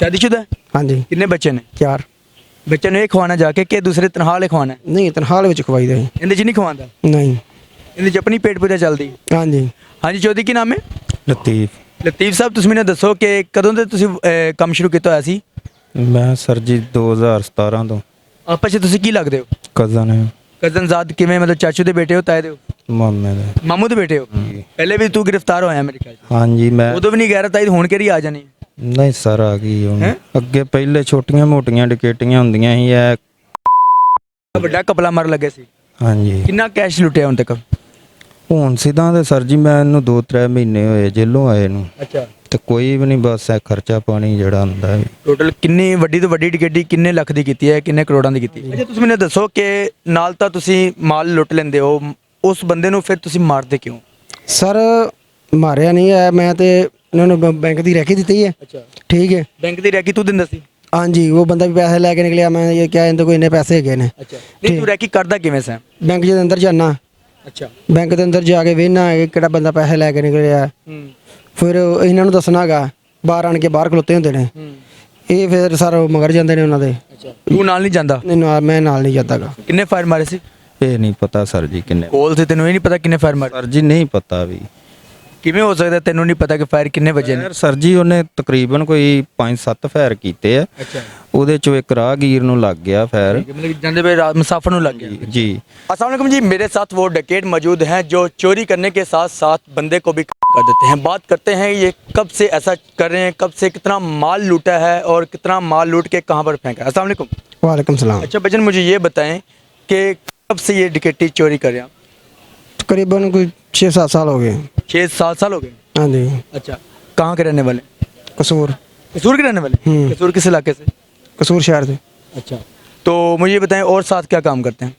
शादीशुदा है? हाँ जी। कितने बच्चे ने? 4। बच्चे ने एक खवाना जाके कि दूसरे तनखा वाले खवाना है? नहीं तनख्वाह ਵਿੱਚ ਖਵਾਈ ਦਾ ਜੀ। ਇਹਦੇ 'ਚ ਨਹੀਂ ਖਵਾਉਂਦਾ? ਨਹੀਂ। ਇਹਦੇ 'ਚ ਆਪਣੀ ਪੇਟ ਪੂਜਾ ਚੱਲਦੀ? ਹਾਂਜੀ। ਹਾਂਜੀ ਚੌਧਰੀ ਕੀ ਨਾਮ ਹੈ? ਲਤੀਫ। ਲਤੀਫ ਸਾਹਿਬ ਤੁਸੀਂ ਮੈਨੂੰ ਦੱਸੋ ਕਿ ਕਦੋਂ ਤੋਂ ਤੁਸੀਂ ਕੰਮ ਸ਼ੁਰੂ ਕੀਤਾ ਹੋਇਆ ਸੀ? ਮੈਂ ਸਰ ਜੀ 2017 ਤੋਂ ਆਪਸ 'ਚ ਤੁਸੀਂ ਕੀ ਲੱਗਦੇ ਹੋ? ਕਜ਼ਨ ਹੈ ਕਜ਼ਨਜ਼ਾਦ ਕਿਵੇਂ ਮਤਲਬ ਚਾਚੂ ਦੇ ਬੇਟੇ ਹੋ ਤਾਏ ਦੇ ਹੋ? ਮਾਮੇ ਦਾ। ਮਾਮੂ ਦੇ ਬੇਟੇ ਹੋ? ਹਾਂਜੀ। ਪਹਿਲੇ ਵੀ ਤੂੰ ਗ੍ਰਿਫਤਾਰ ਹੋਇਆ ਮੇਰੇ ਖਿਆਲ 'ਚ। ਹਾਂਜੀ ਮੈਂ ਉਦੋਂ ਵੀ ਨਹੀਂ ਗੈਰਤ ਆਈ ਹੁਣ ਕਿਹੜੀ ਆ ਜਾਣੀ? ਨਹੀਂ ਸਰ ਆ ਗਈ ਹੁਣ। ਹੈਂ? ਅੱਗੇ ਪਹਿਲੇ ਛੋਟੀਆਂ ਮੋਟੀਆਂ ਡਕੈਟੀਆਂ ਹੁੰਦੀਆਂ ਸੀ ਇਹ। ਵੱਡਾ ਕਪਲਾ ਮਾਰ ਲੱਗੇ ਸੀ। ਹਾਂਜੀ ਕਿੰਨਾ ਕੈਸ਼ ਲੁੱਟਿਆ ਹੁਣ ਤੱਕ? ਹੁਣ ਸਿੱਧਾ ਤੇ ਸਰ ਜੀ ਮੈਂ ਇਹਨੂੰ 2-3 ਮਹੀਨੇ ਹੋਏ ਜੇਲੋਂ ਆਏ ਨੂੰ ਅੱਛਾ ਤੇ ਕੋਈ ਵੀ ਨਹੀਂ, ਬਸ ਇਹ ਖਰਚਾ ਪਾਣੀ ਜਿਹੜਾ ਹੁੰਦਾ ਹੈ। ਟੋਟਲ ਕਿੰਨੀ ਵੱਡੀ ਤੋਂ ਵੱਡੀ ਡਿਕੇਟੀ ਕਿੰਨੇ ਲੱਖ ਦੀ ਕੀਤੀ ਹੈ, ਕਿੰਨੇ ਕਰੋੜਾਂ ਦੀ ਕੀਤੀ ਹੈ? ਅੱਛਾ ਤੁਸੀਂ ਮੈਨੂੰ ਦੱਸੋ ਕਿ ਨਾਲ ਤਾਂ ਤੁਸੀਂ ਮਾਲ ਲੁੱਟ ਲੈਂਦੇ ਹੋ, ਉਸ ਬੰਦੇ ਨੂੰ ਫਿਰ ਤੁਸੀਂ ਮਾਰਦੇ ਕਿਉਂ? ਸਰ ਮਾਰਿਆ ਨਹੀਂ ਹੈ, ਮੈਂ ਤੇ ਇਹਨਾਂ ਨੂੰ ਬੈਂਕ ਦੀ ਰੈਕੀ ਦਿੱਤੀ ਹੈ। ਅੱਛਾ ਠੀਕ ਹੈ। ਬੈਂਕ ਦੀ ਰੈਕੀ ਤੂੰ ਦਿੰਦਾ ਸੀ? ਹਾਂਜੀ ਉਹ ਬੰਦਾ ਵੀ ਪੈਸੇ ਲੈ ਕੇ ਨਿਕਲਿਆ, ਮੈਂ ਇਹ ਕਿਹਾ ਇਹਦੇ ਕੋਲ ਇੰਨੇ ਪੈਸੇ ਹੈਗੇ ਨੇ। ਅੱਛਾ ਨਹੀਂ ਤੂੰ ਰੈਕੀ ਕਰਦਾ ਕਿਵੇਂ ਸੈਂ? ਬੈਂਕ ਦੇ ਅੰਦਰ ਜਾਣਾ, ਅੱਛਾ ਬੈਂਕ ਦੇ ਅੰਦਰ ਜਾ ਕੇ ਵੇਖਣਾ ਕਿਹੜਾ ਬੰਦਾ ਪੈਸੇ ਲੈ ਕੇ ਨਿਕਲਿਆ, ਫਿਰ ਇਹਨਾਂ ਨੂੰ ਦੱਸਣਾ ਹੈਗਾ। ਬਾਹਰ ਆਣ ਕੇ ਬਾਹਰ ਖਲੋਤੇ ਹੁੰਦੇ ਨੇ, ਇਹ ਫਿਰ ਸਰ ਮਗਰ ਜਾਂਦੇ ਨੇ ਉਹਨਾਂ ਦੇ। ਅੱਛਾ ਤੂੰ ਨਾਲ ਨਹੀਂ ਜਾਂਦਾ? ਮੈਂ ਨਾਲ ਨਹੀਂ ਜਾਂਦਾ ਗਾ। ਕਿੰਨੇ ਫਾਇਰ ਮਾਰੇ ਸੀ? ਇਹ ਨਹੀਂ ਪਤਾ ਸਰ ਜੀ ਕਿੰਨੇ ਕੋਲ ਸੀ, ਤੈਨੂੰ ਇਹ ਨਹੀਂ ਪਤਾ ਕਿੰਨੇ ਫਾਇਰ ਮਾਰੇ? ਸਰ ਜੀ ਨਹੀਂ ਪਤਾ ਵੀ। ਕਿਵੇਂ ਹੋ ਸਕਦਾ ਤੈਨੂੰ ਨਹੀਂ ਪਤਾ ਕਿ ਫਾਇਰ ਕਿੰਨੇ ਵਜੇ ਨੇ? ਯਾਰ ਸਰ ਜੀ ਉਹਨੇ ਤਕਰੀਬਨ ਕੋਈ 5-7 ਫਾਇਰ ਕੀਤੇ ਆ, ਅੱਛਾ ਉਹਦੇ ਚੋਂ ਇੱਕ ਰਾਹਗੀਰ ਨੂੰ ਲੱਗ ਗਿਆ ਫਾਇਰ। मतलब ਜਾਂਦੇ ਵੇ मुसाफिर ਨੂੰ लग गया जी। अस्सलाम वालेकुम जी, मेरे साथ वो डकैत मौजूद हैं जो चोरी करने के साथ साथ बंदे को भी कर देते हैं। बात करते हैं ये कब से ऐसा कर रहे हैं, कब से कितना माल लूटा है और कितना माल लूट के कहाँ पर फेंका है। अस्सलाम वालेकुम। वालेकुम सलाम। अच्छा बचन मुझे ये बताएं कि कब से ये डकैती चोरी कर रहे हैं आप? तकरीबन कोई 6-7 साल हो गए। 6-7 साल हो गए? हाँ जी। अच्छा कहाँ के रहने वाले? कसूर। कसूर के रहने वाले? कसूर किस इलाके से? कसूर शहर से। अच्छा तो मुझे बताएं और साथ क्या काम करते हैं?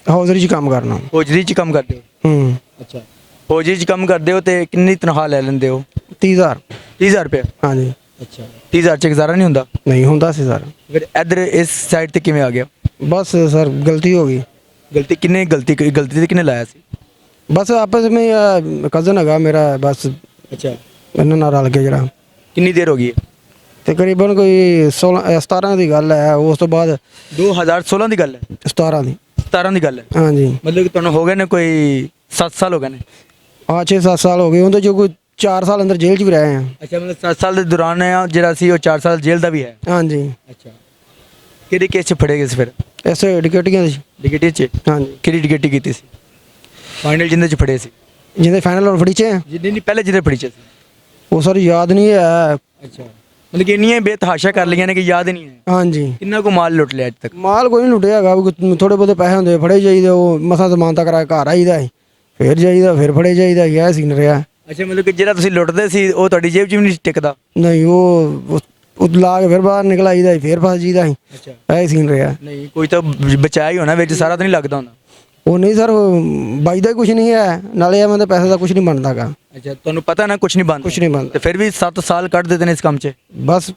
हौजरी च काम करना। होजरी च काम करते हो? अच्छा होजरी च काम करते हो तो कितनी तनख्वाह ले लेंदे हो? 30,000। 30,000 रुपये? हाँ जी। अच्छा 30,000 च गुजारा नहीं होता? नहीं होंदा सी सर। फिर इधर इस साइड ते किवें आ गया? बस सर गलती हो गई। गलती ते किने लाया सी? बस आपस में कज़न हैगा मेरा, बस अच्छा ਇਹਨਾਂ ਨਾਲ ਰਲ ਕੇ ਜਿਹੜਾ कितनी देर हो गई है? ਤਕਰੀਬਨ ਕੋਈ 16-17 ਦੀ ਗੱਲ ਹੈ। ਉਸ ਤੋਂ ਬਾਅਦ 2016 ਦੀ ਗੱਲ ਹੈ? 17 ਦੀ। 17 ਦੀ ਗੱਲ ਹੈ? ਹਾਂਜੀ। मतलब कि ਤੁਹਾਨੂੰ ਹੋ ਗਏ ਨੇ ਕੋਈ 7 ਸਾਲ ਹੋ ਗਏ ਨੇ? ਹਾਂ 6-7 ਸਾਲ ਹੋ ਗਏ ਉਹਦੇ ਜੋ ਕੋਈ 4 ਸਾਲ ਅੰਦਰ ਜੇਲ੍ਹ 'ਚ ਵੀ ਰਹੇ ਆ। ਅੱਛਾ ਮਤਲਬ 7 ਸਾਲ ਦੇ ਦੌਰਾਨ ਆ ਜਿਹੜਾ ਸੀ ਉਹ 4 ਸਾਲ ਜੇਲ੍ਹ ਦਾ ਵੀ ਹੈ? ਹਾਂਜੀ। ਅੱਛਾ ਕਿਹੜੇ ਕੇਸ 'ਚ ਫੜੇ ਗਏ ਸੀ ਫਿਰ? ਐਸੇ ਡਿਕੇਟੀਆਂ ਦੀ। ਡਿਕੇਟੀ 'ਚ? ਹਾਂਜੀ। ਕਿਹੜੀ ਡਿਕੇਟੀ ਕੀਤੀ ਸੀ ਫਾਈਨਲ ਜਿੰਦੇ 'ਚ ਫੜੇ ਸੀ? ਜਿਹਦੇ ਫਾਈਨਲ ਹੁਣ ਫੜੀ 'ਚ ਹੈ, ਜਿੰਨੇ ਨਹੀਂ ਪਹਿਲੇ ਜਿਹਦੇ ਫੜੀ 'ਚ ਸੀ? ਉਹ ਸਰ ਯਾਦ ਨਹੀਂ ਹੈ। ਅੱਛਾ मतलब कि ਇੰਨੀਆਂ ਬੇਤਹਾਸ਼ਾ ਕਰ ਲਈਆਂ ਨੇ ਕਿ ਯਾਦ ਨਹੀਂ ਹੈ? ਹਾਂਜੀ। ਕਿੰਨਾ ਕੁ ਮਾਲ ਲੁੱਟ ਲਿਆ ਅੱਜ ਤੱਕ? ਮਾਲ ਕੋਈ ਨਹੀਂ ਲੁੱਟਿਆ ਹੈਗਾ, ਥੋੜੇ ਬਹੁਤੇ ਪੈਸੇ ਹੁੰਦੇ ਫੜੇ ਜਾਈਦੇ, ਉਹ ਮਸਾਂ ਜ਼ਮਾਨਤ ਕਰਾ ਕੇ ਘਰ ਆਈਦਾ ਹੈ, ਫਿਰ ਜਾਈਦਾ, ਫਿਰ ਫੜੇ ਜਾਈਦਾ। ਇਹ ਸੀਨ ਰਿਹਾ। ਅੱਛਾ ਮਤਲਬ ਕਿ ਜਿਹੜਾ ਤੁਸੀਂ ਲੁੱਟਦੇ ਸੀ ਉਹ ਤੁਹਾਡੀ ਜੇਬ 'ਚ ਵੀ ਨਹੀਂ ਟਿਕਦਾ? ਨਹੀਂ ਉਹ ਲਾ ਕੇ ਫਿਰ ਬਾਹਰ ਨਿਕਲ ਆਈਦਾ, ਫਿਰ ਫਸ ਜੀਦਾ ਸੀ। ਅੱਛਾ ਇਹ ਸੀਨ ਰਿਹਾ। ਨਹੀਂ ਕੋਈ ਤਾਂ ਬਚਾਇਆ ਹੀ ਹੋਣਾ ਵਿੱਚ, ਸਾਰਾ ਤਾਂ ਨਹੀਂ ਲੱਗਦਾ ਹੁੰਦਾ? ਉਹ ਨਹੀਂ ਸਰ ਬਾਈਦਾ ਕੁਝ ਨਹੀਂ ਹੈ, ਨਾਲੇ ਐਵੇਂ ਤਾਂ ਪੈਸੇ ਦਾ ਕੁਝ ਨਹੀਂ ਬਣਦਾਗਾ। ਅੱਛਾ ਤੁਹਾਨੂੰ ਪਤਾ ਨਾ ਕੁਝ ਨਹੀਂ ਬਣਦਾ? ਕੁਝ ਨਹੀਂ ਬਣਦਾ। ਤੇ ਫਿਰ ਵੀ 7 ਸਾਲ ਕੱਢ ਦਿੰਦੇ ਨੇ ਇਸ ਕੰਮ 'ਚ? ਬਸ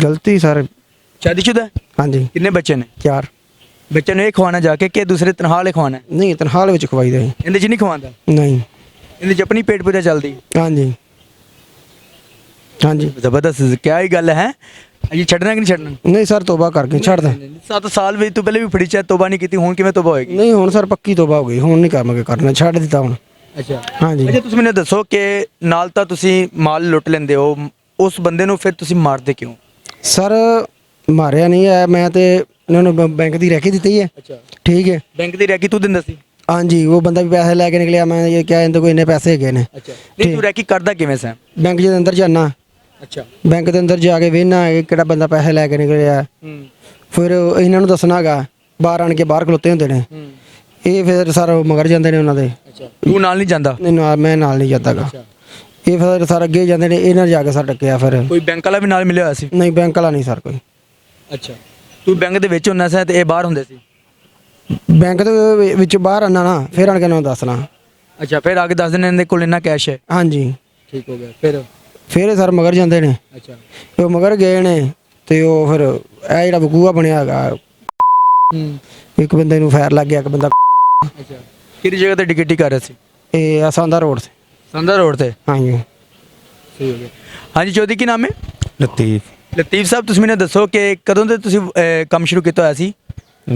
ਗਲਤੀ ਸਰ। शादीशुदा है? ਹਾਂਜੀ। कितने बच्चे ने? 4। बच्चे ने एक खवाना जाके कि दूसरे तनखा वाले खवाना है? ਨਹੀਂ ਤਨਖਾਹ ਵਿੱਚ ਖਵਾਈ ਦਾ ਜੀ। ਇਹਦੇ 'ਚ ਨਹੀਂ ਖਵਾਉਂਦਾ? ਨਹੀਂ। ਇਹਦੇ 'ਚ ਆਪਣੀ ਪੇਟ ਪੂਜਾ ਚੱਲਦੀ? ਹਾਂਜੀ। ਹਾਂਜੀ। ਜ਼ਬਰਦਸਤ ਕਿਆ ਹੀ ਗੱਲ ਹੈ। ਅਜੀ ਛੱਡਣਾ ਕਿ ਨਹੀਂ ਛੱਡਣਾ? ਨਹੀਂ ਸਰ ਤੋਬਾ ਕਰਕੇ ਛੱਡ ਦੇ। 7 ਸਾਲ ਵਿੱਚ ਤੂੰ ਪਹਿਲੇ ਵੀ ਫੜੀ ਚ ਤੋਬਾ ਨਹੀਂ ਕੀਤੀ, ਹੁਣ ਕਿਵੇਂ ਤੋਬਾ ਹੋਏਗੀ? ਨਹੀਂ ਹੁਣ ਸਰ ਪੱਕੀ ਤੋਬਾ ਹੋ ਗਈ, ਹੁਣ ਨਹੀਂ ਕੰਮ ਕਰਨਾ, ਛੱਡ ਦਿੱਤਾ ਹੁਣ। ਅੱਛਾ ਹਾਂਜੀ। ਅੱਛਾ ਤੁਸੀਂ ਮੈਨੂੰ ਦੱਸੋ ਕਿ ਨਾਲ ਤਾਂ ਤੁਸੀਂ ਮਾਲ ਲੁੱਟ ਲੈਂਦੇ ਹੋ, ਉਸ ਬੰਦੇ ਨੂੰ ਫਿਰ ਤੁਸੀਂ ਮਾਰਦੇ ਕਿਉਂ? ਸਰ ਮਾਰਿਆ ਨਹੀਂ ਹੈ, ਮੈਂ ਤੇ ਇਹਨਾਂ ਨੂੰ ਬੈਂਕ ਦੀ ਰੈਕੀ ਦਿੱਤੀ ਹੈ। ਅੱਛਾ ਠੀਕ ਹੈ। ਬੈਂਕ ਦੀ ਰੈਕੀ ਤੂੰ ਦਿੰਦਾ ਸੀ? ਹਾਂਜੀ ਉਹ ਬੰਦਾ ਵੀ ਪੈਸੇ ਲੈ ਕੇ ਨਿਕਲਿਆ, ਮੈਂ ਇਹ ਕਿਹਾ ਇਹਦੇ ਕੋਲ ਇੰਨੇ ਪੈਸੇ ਹੈਗੇ ਨੇ। ਅੱਛਾ ਨਹੀਂ ਤੂੰ ਰੈਕੀ ਕਰਦਾ ਕਿਵੇਂ ਸੈਂ? ਬੈਂਕ ਦੇ ਅੰਦਰ ਜਾਣਾ, ਅੱਛਾ ਬੈਂਕ ਦੇ ਅੰਦਰ ਜਾ ਕੇ ਵੇਖਣਾ ਕਿਹੜਾ ਬੰਦਾ ਪੈਸੇ ਲੈ ਕੇ ਨਿਕਲਿਆ, ਫਿਰ ਇਹਨਾਂ ਨੂੰ ਦੱਸਣਾ ਹੈਗਾ। ਬਾਹਰ ਆਣ ਕੇ ਬਾਹਰ ਖਲੋਤੇ ਹੁੰਦੇ ਨੇ, ਇਹ ਫਿਰ ਸਰ ਮਗਰ ਜਾਂਦੇ ਨੇ ਉਹਨਾਂ ਦੇ। ਅੱਛਾ ਤੂੰ ਨਾਲ ਨਹੀਂ ਜਾਂਦਾ? ਮੈਂ ਨਾਲ ਨਹੀਂ ਜਾਂਦਾ ਗਾ। ਇਹ ਫਿਰ ਸਰ ਅੱਗੇ ਜਾਂਦੇ ਨੇ, ਇਹਨਾਂ ਜਾ ਕੇ ਸਰ ਟੱਕਿਆ। ਫਿਰ ਕੋਈ ਬੈਂਕ ਵਾਲਾ ਵੀ ਨਾਲ ਮਿਲਿਆ ਹੋਇਆ ਸੀ? ਨਹੀਂ ਬੈਂਕ ਵਾਲਾ ਨਹੀਂ ਸਰ ਕੋਈ। ਅੱਛਾ ਤੂੰ ਬੈਂਕ ਦੇ ਵਿੱਚ ਹੁੰਦਾ ਸੀ ਤੇ ਇਹ ਬਾਹਰ ਹੁੰਦੇ ਸੀ? ਬੈਂਕ ਦੇ ਵਿੱਚ ਬਾਹਰ ਆਣਾ ਨਾ, ਫਿਰ ਆਣ ਕੇ ਉਹਨਾਂ ਨੂੰ ਦੱਸਣਾ। ਅੱਛਾ ਫਿਰ ਆ ਕੇ ਦੱਸ ਦਿੰਦੇ ਇਹਦੇ ਕੋਲ ਇੰਨਾ ਕੈਸ਼ ਹੈ? ਹਾਂਜੀ। ਠੀਕ ਹੋ ਗਿਆ। ਫਿਰ ਇਹ ਸਰ ਮਗਰ ਜਾਂਦੇ ਨੇ। ਅੱਛਾ ਉਹ ਮਗਰ ਗਏ ਨੇ ਤੇ ਉਹ ਫਿਰ ਇਹ ਜਿਹੜਾ ਵਕੂਆ ਬਣਿਆ ਹੈਗਾ, ਇੱਕ ਬੰਦੇ ਨੂੰ ਫਾਇਰ ਲੱਗ ਗਿਆ, ਇੱਕ ਬੰਦਾ। ਅੱਛਾ ਕਿਹੜੀ ਜਗ੍ਹਾ ਤੇ ਡਿਕੇਟੀ ਕਰ ਰਹੇ ਸੀ? ਇਹ ਆਸਾਂਦਾ ਰੋਡ ਤੇ। ਸੰਦਾ ਰੋਡ ਤੇ? ਹਾਂਜੀ। ਸਹੀ ਹੋ ਗਿਆ। ਹਾਂਜੀ ਚੌਧਰੀ ਕੀ ਨਾਮ ਹੈ? ਲਤੀਫ। ਲਤੀਫ ਸਾਹਿਬ ਤੁਸੀਂ ਮੈਨੂੰ ਦੱਸੋ ਕਿ ਕਦੋਂ ਤੋਂ ਤੁਸੀਂ ਕੰਮ ਸ਼ੁਰੂ ਕੀਤਾ ਹੋਇਆ ਸੀ?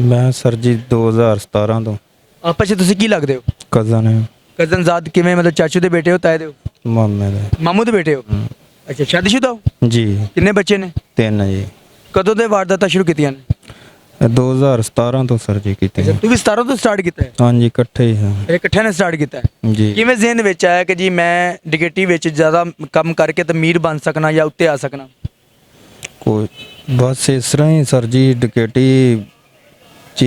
ਮੈਂ ਸਰ ਜੀ 2017 ਤੋਂ ਆਪਸ 'ਚ ਤੁਸੀਂ ਕੀ ਲੱਗਦੇ ਹੋ? ਕਜ਼ਨ ਹੈ ਕਜ਼ਨਜ਼ਾਦ ਕਿਵੇਂ, ਮਤਲਬ ਚਾਚੂ ਦੇ ਬੇਟੇ ਹੋ, ਤਾਏ ਦੇ ਹੋ, ਮਾਮੇ ਦਾ ਮਾਮੂ ਦੇ ਬੇਟੇ ਹੋ? ਅੱਛਾ, ਸ਼ਾਦੀशुदा ਹੋ? ਜੀ। ਕਿੰਨੇ ਬੱਚੇ ਨੇ? 3 ਜੀ। ਕਦੋਂ ਦੇ ਵਾਰਦਾਤਾਂ ਸ਼ੁਰੂ ਕੀਤੀਆਂ ਨੇ? 2017 ਤੋਂ ਸਰ ਜੀ ਕੀਤੇ ਅੱਛਾ, ਤੂੰ ਵੀ 17 ਤੋਂ ਸਟਾਰਟ ਕੀਤਾ ਹੈ? ਹਾਂਜੀ ਇਕੱਠੇ ਹੀ ਹਾਂ ਇਹ ਇਕੱਠਿਆਂ ਨੇ ਸਟਾਰਟ ਕੀਤਾ ਹੈ? ਜੀ। ਕਿਵੇਂ ਜ਼ਿਹਨ ਵਿੱਚ ਆਇਆ ਕਿ ਜੀ ਮੈਂ ਡਿਕੇਟੀ ਵਿੱਚ ਜ਼ਿਆਦਾ ਕੰਮ ਕਰਕੇ ਤੇ ਅਮੀਰ ਬਣ ਸਕਣਾ ਜਾਂ ਉੱਤੇ ਆ ਸਕਣਾ? ਕੋਈ ਬਸ ਇਸ ਤਰ੍ਹਾਂ ਹੀ ਸਰ ਜੀ ਡਕੈਟੀ ਚ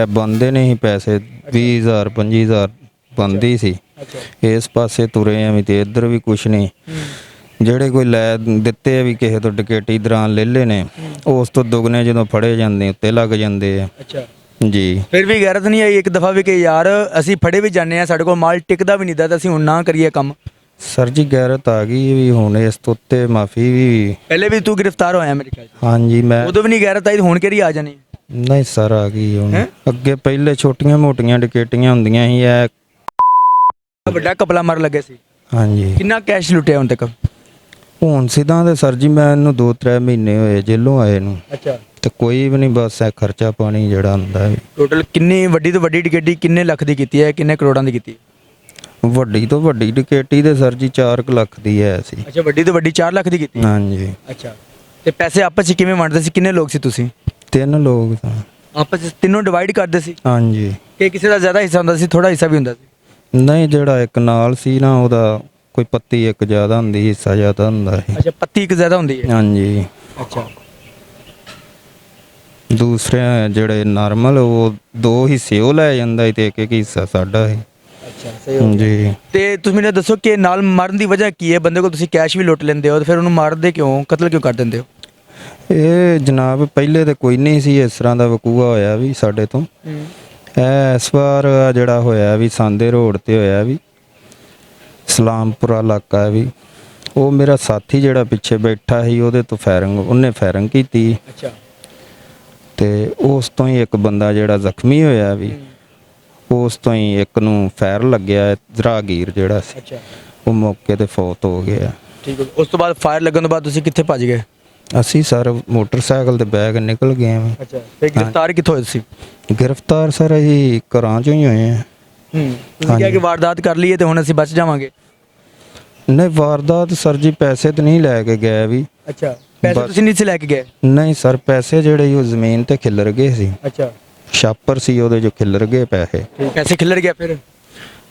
ਬੰਦੇ ਨਹੀਂ ਪੈਸੇ 20000 25000 ਬੰਦੀ ਸੀ। ਅੱਛਾ। ਇਸ ਪਾਸੇ ਤੁਰੇ ਐਵੇਂ ਤੇ ਇੱਧਰ ਵੀ ਕੁਛ ਨਹੀਂ। ਜਿਹੜੇ ਕੋਈ ਲੈ ਦਿੱਤੇ ਆ ਵੀ ਕਿਸੇ ਤੋਂ ਡਕੈਟੀ ਦੌਰਾਨ ਲੈ ਲਏ ਨੇ, ਉਸ ਤੋਂ ਦੁੱਗਣੇ ਜਦੋਂ ਫੜੇ ਜਾਂਦੇ ਉੱਤੇ ਲੱਗ ਜਾਂਦੇ ਆ। ਅੱਛਾ। ਜੀ। ਫਿਰ ਵੀ ਗੈਰਤ ਨਹੀਂ ਆਈ ਇੱਕ ਦਫਾ ਵੀ ਕਿ ਯਾਰ ਅਸੀਂ ਫੜੇ ਵੀ ਜਾਂਦੇ ਆ, ਸਾਡੇ ਕੋਲ ਮਾਲ ਟਿਕਦਾ ਵੀ ਨਹੀਂ ਦਾ ਤਾਂ ਅਸੀਂ ਹੁਣ ਨਾ ਕਰੀਏ ਕੰਮ? ਸਰ ਜੀ ਗੈਰਤ ਆ ਗਈ ਵੀ ਹੁਣ ਇਸ ਤੋਂ ਉੱਤੇ ਮਾਫੀ ਵੀ। ਪਹਿਲੇ ਵੀ ਤੂੰ ਗ੍ਰਿਫਤਾਰ ਹੋਇਆ ਮੇਰੇ ਖਿਆਲ 'ਚ? ਹਾਂਜੀ ਮੈਂ ਉਦੋਂ ਵੀ ਨਹੀਂ ਗੈਰਤ ਆਈ, ਹੁਣ ਕਿਹੜੀ ਆ ਜਾਣੀ? ਨਹੀਂ ਸਰ ਆ ਗਈ ਹੁਣ। ਹੈਂ? ਅੱਗੇ ਪਹਿਲੇ ਛੋਟੀਆਂ ਮੋਟੀਆਂ ਡਕੈਟੀਆਂ ਹੁੰਦੀਆਂ ਸੀ ਇਹ। ਵੱਡਾ ਕਪਲਾ ਮਾਰ ਲੱਗੇ ਸੀ। ਹਾਂਜੀ ਕਿੰਨਾ ਕੈਸ਼ ਲੁੱਟਿਆ ਹੁਣ ਤੱਕ? ਹੁਣ ਸਿੱਧਾ ਦੇ ਸਰ ਜੀ ਮੈਂ ਇਹਨੂੰ 2-3 ਮਹੀਨੇ ਹੋਏ ਜੇਲੋਂ ਆਏ ਨੂੰ, ਅੱਛਾ। ਤੇ ਕੋਈ ਵੀ ਨਹੀਂ, ਬਸ ਇਹ ਖਰਚਾ ਪਾਣੀ ਜਿਹੜਾ ਹੁੰਦਾ ਹੈ। ਟੋਟਲ ਕਿੰਨੀ ਵੱਡੀ ਤੋਂ ਵੱਡੀ ਡਿਕੇਟੀ ਕਿੰਨੇ ਲੱਖ ਦੀ ਕੀਤੀ ਹੈ, ਕਿੰਨੇ ਕਰੋੜਾਂ ਦੀ ਕੀਤੀ ਹੈ? ਵੱਡੀ ਤੋਂ ਵੱਡੀ ਡਕੈਟੀ ਦੇ ਸਰ ਜੀ 4 ਲੱਖ ਦੀ ਹੈ ਸੀ। ਅੱਛਾ, ਵੱਡੀ ਤੋਂ ਵੱਡੀ 4 ਲੱਖ ਦੀ ਕੀਤੀ? ਹਾਂਜੀ। ਅੱਛਾ। ਤੇ ਪੈਸੇ ਆਪਸ 'ਚ ਕਿਵੇਂ ਵੰਡਦੇ ਸੀ? ਕਿੰਨੇ ਲੋਕ ਸੀ ਤੁਸੀਂ? 3 ਲੋਕ ਤਾਂ। ਆਪਸ 'ਚ ਤਿੰਨੋਂ ਡਿਵਾਈਡ ਕਰਦੇ ਸੀ ਹਾਂਜੀ। ਕਿ ਕਿਸੇ ਦਾ ਜ਼ਿਆਦਾ ਹਿੱਸਾ ਹੁੰਦਾ ਸੀ, ਥੋੜਾ ਹਿੱਸਾ ਵੀ ਹੁੰਦਾ ਸੀ? ਨਹੀਂ ਜਿਹੜਾ ਇੱਕ ਨਾਲ ਸੀ ਨਾ ਉਹਦਾ ਕੋਈ ਪੱਤੀ ਇੱਕ ਜ਼ਿਆਦਾ ਹੁੰਦੀ, ਹਿੱਸਾ ਜ਼ਿਆਦਾ ਹੁੰਦਾ ਸੀ। ਅੱਛਾ, ਪੱਤੀ ਇੱਕ ਜ਼ਿਆਦਾ ਹੁੰਦੀ ਹੈ? ਹਾਂਜੀ। ਅੱਛਾ। ਦੂਸਰੇ ਜਿਹੜੇ ਨਾਰਮਲ ਉਹ 2 ਹਿੱਸੇ ਉਹ ਲੈ ਜਾਂਦਾ ਸੀ ਤੇ ਇੱਕ ਹਿੱਸਾ ਸਾਡਾ ਸੀ। ਅੱਛਾ, ਸਹੀ ਹੋ ਗਿਆ। ਜੀ। ਤੇ ਤੁਸੀਂ ਮੈਨੂੰ ਦੱਸੋ ਕਿ ਨਾਲ ਮਾਰਨ ਦੀ ਵਜ੍ਹਾ ਕੀ ਹੈ? ਬੰਦੇ ਕੋਲ ਤੁਸੀਂ ਕੈਸ਼ ਵੀ ਲੁੱਟ ਲੈਂਦੇ ਹੋ ਤੇ ਫਿਰ ਉਹਨੂੰ ਮਾਰਦੇ ਕਿਉਂ, ਕਤਲ ਕਿਉਂ ਕਰ ਦਿੰਦੇ ਹੋ? ਇਹ ਜਨਾਬ ਪਹਿਲੇ ਤੇ ਕੋਈ ਨਹੀਂ ਸੀ ਇਸ ਤਰ੍ਹਾਂ ਦਾ ਵਕੂਆ ਹੋਇਆ ਵੀ ਸਾਡੇ ਤੋਂ। ਇਹ ਇਸ ਵਾਰ ਜਿਹੜਾ ਹੋਇਆ ਵੀ ਸਾਂਦੇ ਰੋਡ ਤੇ ਹੋਇਆ ਵੀ, ਸਲਾਮਪੁਰਾ ਇਲਾਕਾ ਹੈ ਵੀ। ਉਹ ਮੇਰਾ ਸਾਥੀ ਜਿਹੜਾ ਪਿੱਛੇ ਬੈਠਾ ਸੀ ਉਹਦੇ ਤੋਂ ਉਹਨੇ ਫਾਇਰਿੰਗ ਕੀਤੀ ਅੱਛਾ। ਤੇ ਉਸ ਤੋਂ ਹੀ ਇੱਕ ਬੰਦਾ ਜਿਹੜਾ ਜ਼ਖਮੀ ਹੋਇਆ ਵੀ, ਉਸ ਤੋਂ ਹੀ ਇੱਕ ਨੂੰ ਫਾਇਰ ਲੱਗਿਆ, ਰਾਹਗੀਰ ਜਿਹੜਾ ਸੀ ਅੱਛਾ। ਉਹ ਮੌਕੇ ਤੇ ਫੌਤ ਹੋ ਗਿਆ। ਠੀਕ ਹੈ। ਉਸ ਤੋਂ ਬਾਅਦ ਫਾਇਰ ਲੱਗਣ ਤੋਂ ਬਾਅਦ ਤੁਸੀਂ ਕਿੱਥੇ ਭੱਜ ਗਏ? ਅਸੀਂ ਸਰ ਮੋਟਰਸਾਈਕਲ ਤੇ ਬੈਗ ਨਿਕਲ ਗਏ ਹਾਂ। ਅੱਛਾ। ਫਿਰ ਗ੍ਰਿਫਤਾਰ ਕਿੱਥੋਂ ਹੋਏ ਤੁਸੀਂ? ਗ੍ਰਿਫਤਾਰ ਸਰ ਅਸੀਂ ਘਰਾਂ ਚੋਂ ਹੀ ਹੋਏ ਹਾਂ। ਤੁਸੀਂ ਕਿਹਾ ਕਿ ਵਾਰਦਾਤ ਕਰ ਲਈਏ ਤੇ ਹੁਣ ਅਸੀਂ ਬਚ ਜਾਵਾਂਗੇ? ਨਹੀਂ ਵਾਰਦਾਤ ਸਰ ਜੀ ਪੈਸੇ ਤੇ ਨਹੀਂ ਲੈ ਕੇ ਗਏ ਵੀ। ਅੱਛਾ, ਪੈਸੇ ਤੁਸੀਂ ਨਹੀਂ ਸੀ ਲੈ ਕੇ ਗਏ? ਨਹੀਂ ਸਰ ਪੈਸੇ ਜਿਹੜੇ ਉਹ ਜ਼ਮੀਨ ਤੇ ਖਿਲਰ ਗਏ ਸੀ। ਅੱਛਾ। ਛਾਪਰ ਸੀ ਉਹਦੇ ਜੋ ਖਿਲਰ ਗਏ ਪੈਸੇ। ਪੈਸੇ ਖਿਲਰ ਗਿਆ ਫਿਰ?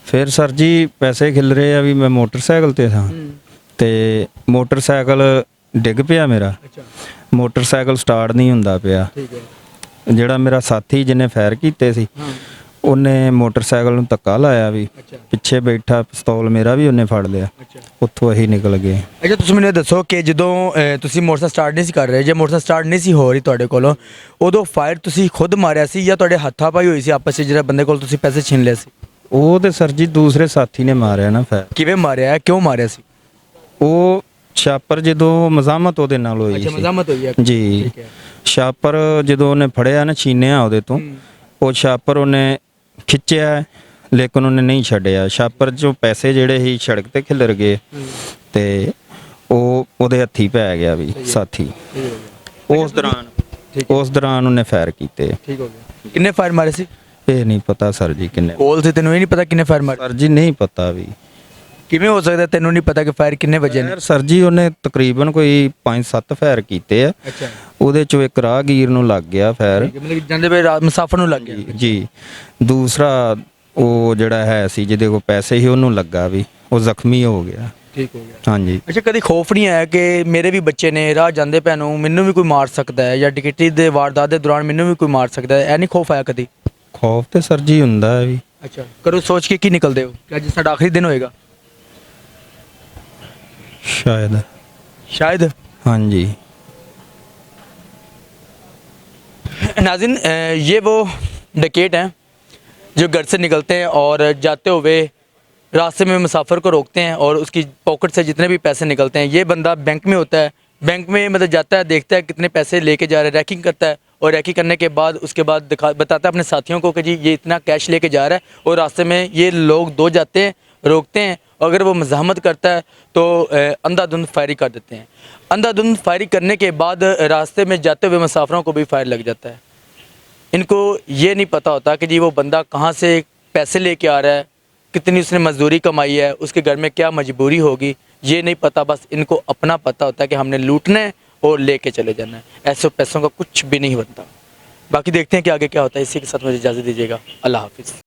ਫਿਰ ਸਰ ਜੀ ਪੈਸੇ ਖਿਲਰੇ ਆ ਵੀ ਮੈਂ ਮੋਟਰਸਾਈਕਲ ਤੇ ਸਾਂ ਤੇ ਮੋਟਰਸਾਈਕਲ ਡਿੱਗ ਪਿਆ ਮੇਰਾ। ਅੱਛਾ। ਮੋਟਰਸਾਈਕਲ ਸਟਾਰਟ ਨਹੀਂ ਹੁੰਦਾ ਪਿਆ। ਠੀਕ ਹੈ। ਜਿਹੜਾ ਮੇਰਾ ਸਾਥੀ ਜਿਹਨੇ ਫਾਇਰ ਕੀਤੇ ਸੀ ਹਾਂ। ਉਹਨੇ ਮੋਟਰਸਾਈਕਲ ਨੂੰ ਧੱਕਾ ਲਾਇਆ ਵੀ, ਅੱਛਾ। ਪਿੱਛੇ ਬੈਠਾ ਪਿਸਤੌਲ ਮੇਰਾ ਵੀ ਉਹਨੇ ਫੜ ਲਿਆ। ਅੱਛਾ। ਉੱਥੋਂ ਅਸੀਂ ਨਿਕਲ ਗਏ। ਅੱਛਾ, ਤੁਸੀਂ ਮੈਨੂੰ ਇਹ ਦੱਸੋ ਕਿ ਜਦੋਂ ਤੁਸੀਂ ਮੋਟਰਸਾਈਕਲ ਸਟਾਰਟ ਨਹੀਂ ਸੀ ਕਰ ਰਹੇ, ਜੇ ਮੋਟਰਸਾਈਕਲ ਸਟਾਰਟ ਨਹੀਂ ਸੀ ਹੋ ਰਹੀ ਤੁਹਾਡੇ ਕੋਲੋਂ, ਉਦੋਂ ਫਾਇਰ ਤੁਸੀਂ ਖੁਦ ਮਾਰਿਆ ਸੀ ਜਾਂ ਤੁਹਾਡੇ ਹੱਥਾਂ ਪਾਈ ਹੋਈ ਸੀ ਆਪਸ ਵਿੱਚ ਜਿਹੜਾ ਬੰਦੇ ਕੋਲ ਤੁਸੀਂ ਪੈਸੇ ਛੀਨ ਲਏ ਸੀ? ਉਹ ਤੇ ਸਰ ਜੀ ਦੂਸਰੇ ਸਾਥੀ ਨੇ ਮਾਰਿਆ ਨਾ ਫਾਇਰ। ਕਿਵੇਂ ਮਾਰਿਆ, ਕਿਉਂ ਮਾਰਿਆ ਸੀ? ਉਹ ਛਾਪਰ ਜਦੋਂ ਮਜ਼ਾਮਤ ਉਹਦੇ ਨਾਲ ਹੋਈ ਅੱਛਾ, ਸੀ। ਮਜ਼ਾਮਤ ਹੋਈ ਹੈ। ਜੀ। ਠੀਕ ਹੈ। ਛਾਪਰ ਜਦੋਂ ਉਹਨੇ ਫੜਿਆ ਨਾ, ਛੀਨਿਆ ਉਹਦੇ ਤੋਂ, ਉਹ ਛਾਪਰ ਉਹਨੇ ਖਿੱਚਿਆ ਲੇਕਿਨ ਉਹਨੇ ਨਹੀਂ ਛੱਡਿਆ। ਛਾਪਰ 'ਚੋਂ ਪੈਸੇ ਜਿਹੜੇ ਸੀ ਸੜਕ ਤੇ ਖਿਲਰ ਗਏ ਤੇ ਉਹ ਉਹਦੇ ਹੱਥੀ ਪੈ ਗਿਆ ਵੀ ਸਾਥੀ। ਉਸ ਦੌਰਾਨ ਉਹਨੇ ਫਾਇਰ ਕੀਤੇ। ਠੀਕ ਹੋ ਗਿਆ। ਕਿੰਨੇ ਫਾਇਰ ਮਾਰੇ ਸੀ? ਇਹ ਨਹੀਂ ਪਤਾ ਸਰ ਜੀ ਕਿੰਨੇ। ਕੋਲ ਸੀ, ਤੈਨੂੰ ਇਹ ਨਹੀਂ ਪਤਾ ਕਿੰਨੇ ਫਾਇਰ ਮਾਰੇ? ਸਰ ਜੀ ਨਹੀਂ ਪਤਾ ਵੀ। ਕਿਵੇਂ ਹੋ ਸਕਦਾ ਤੈਨੂੰ ਨਹੀਂ ਪਤਾ ਕਿ ਫਾਇਰ ਕਿੰਨੇ ਵਜੇ ਨੇ? ਸਰ ਜੀ ਉਹਨੇ ਤਕਰੀਬਨ ਕੋਈ 5-7 ਫਾਇਰ ਕੀਤੇ ਆ। ਅੱਛਾ। ਉਹਦੇ ਚੋਂ ਇੱਕ ਰਾਹਗੀਰ ਨੂੰ ਲੱਗ ਗਿਆ ਫਾਇਰ। ਮਤਲਬ ਜਾਂਦੇ ਵੇ ਮੁਸਾਫਰ ਨੂੰ ਲੱਗ ਗਿਆ? ਜੀ। ਦੂਸਰਾ ਉਹ ਜਿਹੜਾ ਹੈ ਸੀ ਜਿਹਦੇ ਕੋਲ ਪੈਸੇ ਸੀ ਉਹਨੂੰ ਲੱਗਾ ਵੀ, ਉਹ ਜ਼ਖਮੀ ਹੋ ਗਿਆ। ਠੀਕ ਹੋ ਗਿਆ। ਹਾਂਜੀ। ਅੱਛਾ, ਕਦੀ ਖੌਫ ਨਹੀਂ ਆਇਆ ਕਿ ਮੇਰੇ ਵੀ ਬੱਚੇ ਨੇ, ਰਾਹ ਜਾਂਦੇ ਪੈ ਨੂੰ ਮੈਨੂੰ ਵੀ ਕੋਈ ਮਾਰ ਸਕਦਾ ਹੈ ਜਾਂ ਡਿਕੇਟੀ ਦੇ ਵਾਰਦਾਤ ਦੇ ਦੌਰਾਨ ਮੈਨੂੰ ਵੀ ਕੋਈ ਮਾਰ ਸਕਦਾ ਹੈ? ਇਹ ਨਹੀਂ ਖੌਫ ਆਇਆ ਕਦੀ? ਖੌਫ ਤੇ ਸਰ ਜੀ ਹੁੰਦਾ ਹੈ ਵੀ। ਅੱਛਾ। ਕਰੋ ਸੋਚ ਕੇ ਕੀ ਨਿਕਲਦੇ ਹੋ ਕਿ ਅੱਜ ਸਾਡਾ ਆਖਰੀ ਦਿਨ ਹੋਏਗਾ? शायद। हाँ जी। नाज़रीन, ये वो डकैत हैं जो घर से निकलते हैं और जाते हुए रास्ते में मुसाफिर को रोकते हैं और उसकी पॉकेट से जितने भी पैसे निकलते हैं, ये बंदा बैंक में होता है, बैंक में मतलब जाता है, देखता है कितने पैसे लेके जा रहा है, रैकिंग करता है और रैकिंग करने के बाद उसके बाद बताता है अपने साथियों को कि जी ये इतना कैश लेके जा रहा है और रास्ते में ये लोग दो जाते हैं, रोकते हैं अगर वो मज़ाहमत करता है तो अंधाधुंध फायरिंग कर देते हैं। अंधाधुंध फायरिंग करने के बाद रास्ते में जाते हुए मुसाफिरों को भी फायर लग जाता है। इनको ये नहीं पता होता कि जी वो बंदा कहाँ से पैसे लेके आ रहा है, कितनी उसने मजदूरी कमाई है, उसके घर में क्या मजबूरी होगी, ये नहीं पता। बस इनको अपना पता होता है कि हमने लूटना है और लेके चले जाना है। ऐसे पैसों का कुछ भी नहीं बनता। बाकी देखते हैं कि आगे क्या होता है। इसी के साथ मुझे इजाज़त दीजिएगा। अल्लाह हाफिज़।